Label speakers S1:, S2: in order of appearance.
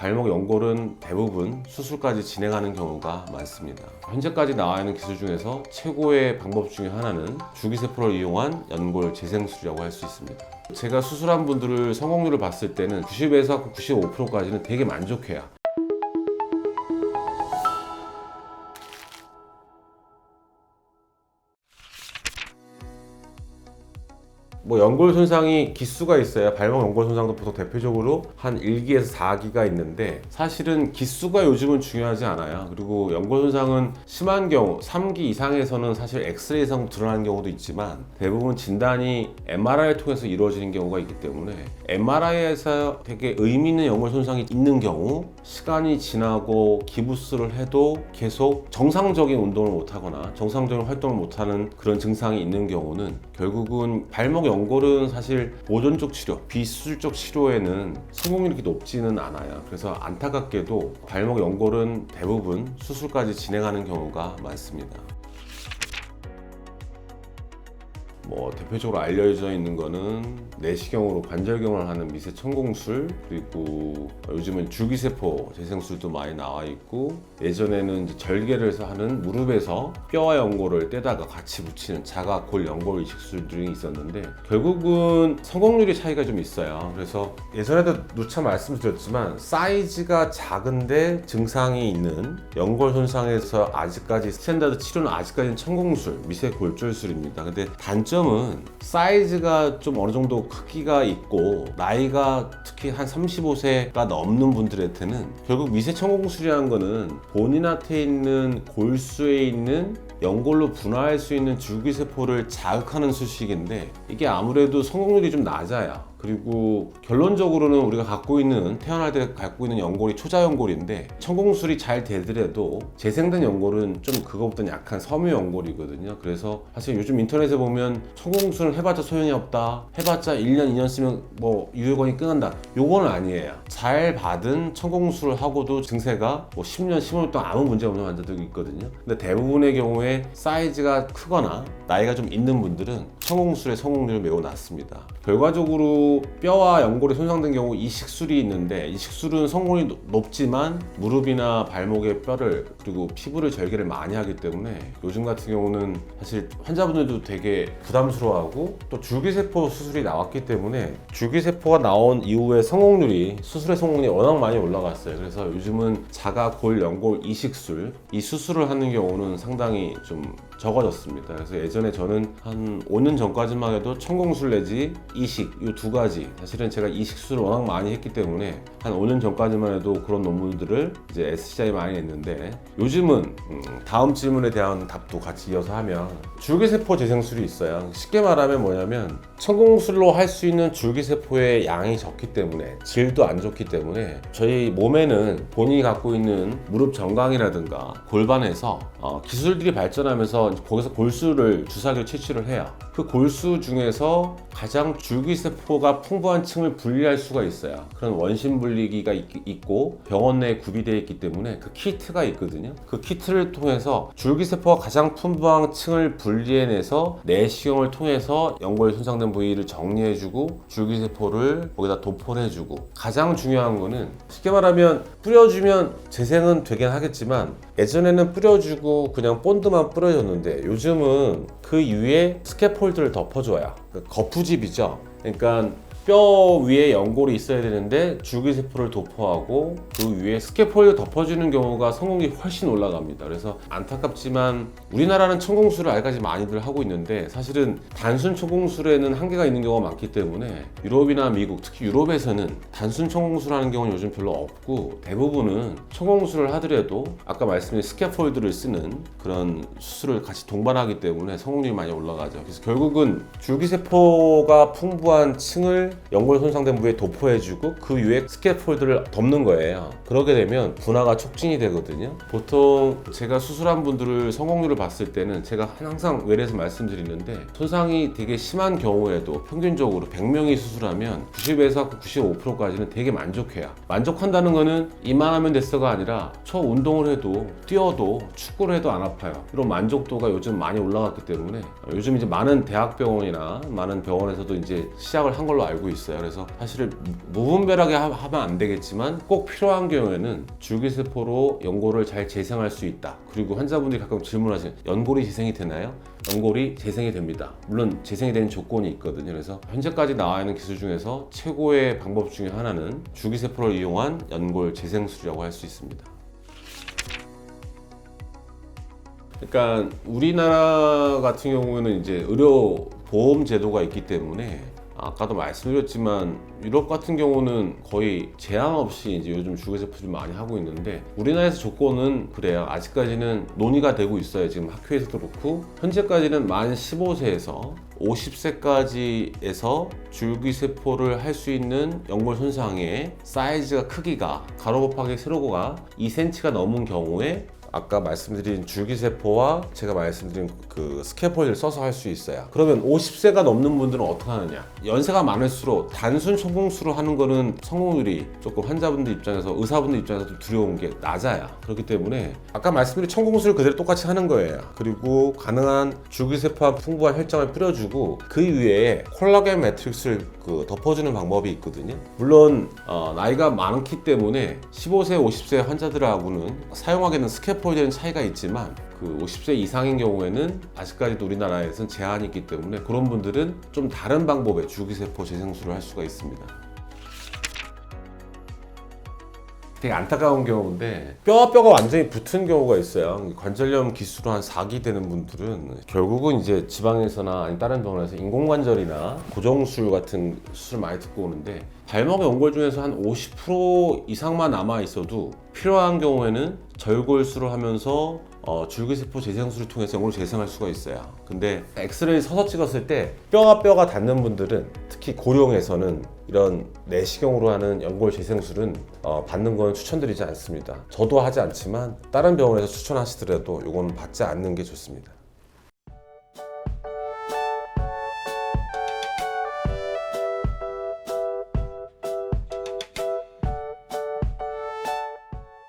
S1: 발목 연골은 대부분 수술까지 진행하는 경우가 많습니다. 현재까지 나와 있는 기술 중에서 최고의 방법 중에 하나는 줄기세포를 이용한 연골 재생술이라고 할 수 있습니다. 제가 수술한 분들을 성공률을 봤을 때는 90에서 95%까지는 되게 만족해요. 연골 손상이 기수가 있어요. 발목 연골 손상도 보통 대표적으로 한 1기에서 4기가 있는데, 사실은 기수가 요즘은 중요하지 않아요. 그리고 연골 손상은 심한 경우 3기 이상에서는 사실 엑스레이상 드러나는 경우도 있지만, 대부분 진단이 MRI를 통해서 이루어지는 경우가 있기 때문에 MRI에서 되게 의미 있는 연골 손상이 있는 경우, 시간이 지나고 기부스를 해도 계속 정상적인 운동을 못하거나 정상적인 활동을 못하는 그런 증상이 있는 경우는, 결국은 발목 연골은 사실 보존적 치료, 비수술적 치료에는 성공률이 그렇게 높지는 않아요. 그래서 안타깝게도 발목 연골은 대부분 수술까지 진행하는 경우가 많습니다. 대표적으로 알려져 있는 거는 내시경으로 관절경을 하는 미세 천공술, 그리고 요즘은 줄기세포 재생술도 많이 나와 있고, 예전에는 이제 절개를 해서 하는 무릎에서 뼈와 연골을 떼다가 같이 붙이는 자가 골 연골 이식술들이 있었는데, 결국은 성공률의 차이가 좀 있어요. 그래서 예전에도 누차 말씀드렸지만, 사이즈가 작은데 증상이 있는 연골 손상에서 아직까지 스탠다드 치료는 아직까지는 천공술, 미세 골절술입니다. 근데 단점은 사이즈가 좀 어느 정도 크기가 있고, 나이가 특히 한 35세가 넘는 분들한테는 결국 미세 천공술이라는 거는 본인한테 있는 골수에 있는 연골로 분화할 수 있는 줄기세포를 자극하는 수식인데, 이게 아무래도 성공률이 좀 낮아요. 그리고 결론적으로는 우리가 태어날 때 갖고 있는 연골이 초자연골인데, 천공술이 잘 되더라도 재생된 연골은 좀 그거보다는 약한 섬유 연골이거든요. 그래서 사실 요즘 인터넷에 보면 천공술을 해봤자 소용이 없다, 해봤자 1년 2년 쓰면 유효권이 끝난다, 요거는 아니에요. 잘 받은 천공술을 하고도 증세가 10년 15년 동안 아무 문제 없는 환자들이 있거든요. 근데 대부분의 경우에 사이즈가 크거나 나이가 좀 있는 분들은 천공술의 성공률이 매우 낮습니다. 결과적으로 뼈와 연골이 손상된 경우 이식술이 있는데, 이식술은 성공률이 높지만 무릎이나 발목의 뼈를 그리고 피부를 절개를 많이 하기 때문에 요즘 같은 경우는 사실 환자분들도 되게 부담스러워하고, 또 줄기세포 수술이 나왔기 때문에 줄기세포가 나온 이후에 수술의 성공률이 워낙 많이 올라갔어요. 그래서 요즘은 자가 골 연골 이식술, 이 수술을 하는 경우는 상당히 좀 적어졌습니다. 그래서 예전에 저는 한 5년 전까지만 해도 천공술 내지 이식, 이 두 가지, 사실은 제가 이식술을 워낙 많이 했기 때문에 한 5년 전까지만 해도 그런 논문들을 이제 SCI 많이 냈는데, 요즘은 다음 질문에 대한 답도 같이 이어서 하면, 줄기세포 재생술이 있어요. 쉽게 말하면 뭐냐면, 천공술로 할 수 있는 줄기세포의 양이 적기 때문에, 질도 안 좋기 때문에 저희 몸에는 본인이 갖고 있는 무릎 정강이라든가 골반에서 기술들이 발전하면서 거기서 골수를 주사기로 채취를 해요. 그 골수 중에서 가장 줄기세포가 풍부한 층을 분리할 수가 있어요. 그런 원심 분리기가 있고 병원 내에 구비되어 있기 때문에 그 키트가 있거든요. 그 키트를 통해서 줄기세포가 가장 풍부한 층을 분리해내서 내시경을 통해서 연골 손상된 부위를 정리해주고 줄기세포를 거기다 도포를 해주고, 가장 중요한 거는 쉽게 말하면 뿌려주면 재생은 되긴 하겠지만, 예전에는 뿌려주고 그냥 본드만 뿌려줬는데 요즘은 그 위에 스캐폴드를 덮어줘요. 거푸집이죠. 그러니까 뼈 위에 연골이 있어야 되는데 줄기세포를 도포하고 그 위에 스캐폴드 덮어주는 경우가 성공률이 훨씬 올라갑니다. 그래서 안타깝지만 우리나라는 천공술을 아직까지 많이들 하고 있는데, 사실은 단순 천공술에는 한계가 있는 경우가 많기 때문에 유럽이나 미국, 특히 유럽에서는 단순 천공술 하는 경우는 요즘 별로 없고, 대부분은 천공술을 하더라도 아까 말씀드린 스캐폴드를 쓰는 그런 수술을 같이 동반하기 때문에 성공률이 많이 올라가죠. 그래서 결국은 줄기세포가 풍부한 층을 연골 손상된 부위에 도포해주고 그 위에 스캐폴드를 덮는 거예요. 그러게 되면 분화가 촉진이 되거든요. 보통 제가 수술한 분들을 성공률을 봤을 때는 제가 항상 외래에서 말씀드리는데, 손상이 되게 심한 경우에도 평균적으로 100명이 수술하면 90에서 95%까지는 되게 만족해요. 만족한다는 거는 이만하면 됐어가 아니라 저 운동을 해도 뛰어도 축구를 해도 안 아파요. 이런 만족도가 요즘 많이 올라갔기 때문에 요즘 이제 많은 대학병원이나 많은 병원에서도 이제 시작을 한 걸로 알고 알고 있어요. 그래서 사실 무분별하게 하면 안 되겠지만 꼭 필요한 경우에는 줄기세포로 연골을 잘 재생할 수 있다. 그리고 환자분들이 가끔 질문하시는 연골이 재생이 되나요? 연골이 재생이 됩니다. 물론 재생이 되는 조건이 있거든요. 그래서 현재까지 나와 있는 기술 중에서 최고의 방법 중에 하나는 줄기세포를 이용한 연골 재생술이라고 할 수 있습니다. 그러니까 우리나라 같은 경우에는 이제 의료 보험 제도가 있기 때문에 아까도 말씀드렸지만 유럽 같은 경우는 거의 제한 없이 이제 요즘 줄기세포를 많이 하고 있는데 우리나라에서 조건은 그래요. 아직까지는 논의가 되고 있어요. 지금 학회에서도 그렇고 현재까지는 만 15세에서 50세까지에서 줄기세포를 할 수 있는 연골 손상의 사이즈가 크기가 가로 곱하기 세로가 2cm가 넘은 경우에 아까 말씀드린 줄기세포와 제가 말씀드린 그 스캐폴드를 써서 할 수 있어요. 그러면 50세가 넘는 분들은 어떻게 하느냐? 연세가 많을수록 단순 천공수를 하는 거는 성공률이 조금 환자분들 입장에서 의사분들 입장에서 좀 두려운 게 낮아요. 그렇기 때문에 아까 말씀드린 천공수를 그대로 똑같이 하는 거예요. 그리고 가능한 줄기세포와 풍부한 혈장을 뿌려주고 그 위에 콜라겐 매트릭스를 덮어주는 방법이 있거든요. 물론 나이가 많기 때문에 15세, 50세 환자들하고는 사용하게 되는 스캐폴드에는 차이가 있지만 그 50세 이상인 경우에는 아직까지도 우리나라에서는 제한이 있기 때문에 그런 분들은 좀 다른 방법의 줄기세포 재생술을 할 수가 있습니다. 되게 안타까운 경우인데 뼈가 완전히 붙은 경우가 있어요. 관절염 기수로 한 4기 되는 분들은 결국은 이제 지방에서나 아니 다른 병원에서 인공관절이나 고정술 같은 수술 많이 듣고 오는데 발목 연골 중에서 한 50% 이상만 남아 있어도 필요한 경우에는 절골술을 하면서 줄기세포 재생술을 통해서 연골을 재생할 수가 있어요. 근데 엑스레이 서서 찍었을 때 뼈가 닿는 분들은 특히 고령에서는 이런 내시경으로 하는 연골 재생술은 받는 건 추천드리지 않습니다. 저도 하지 않지만 다른 병원에서 추천하시더라도 이건 받지 않는 게 좋습니다.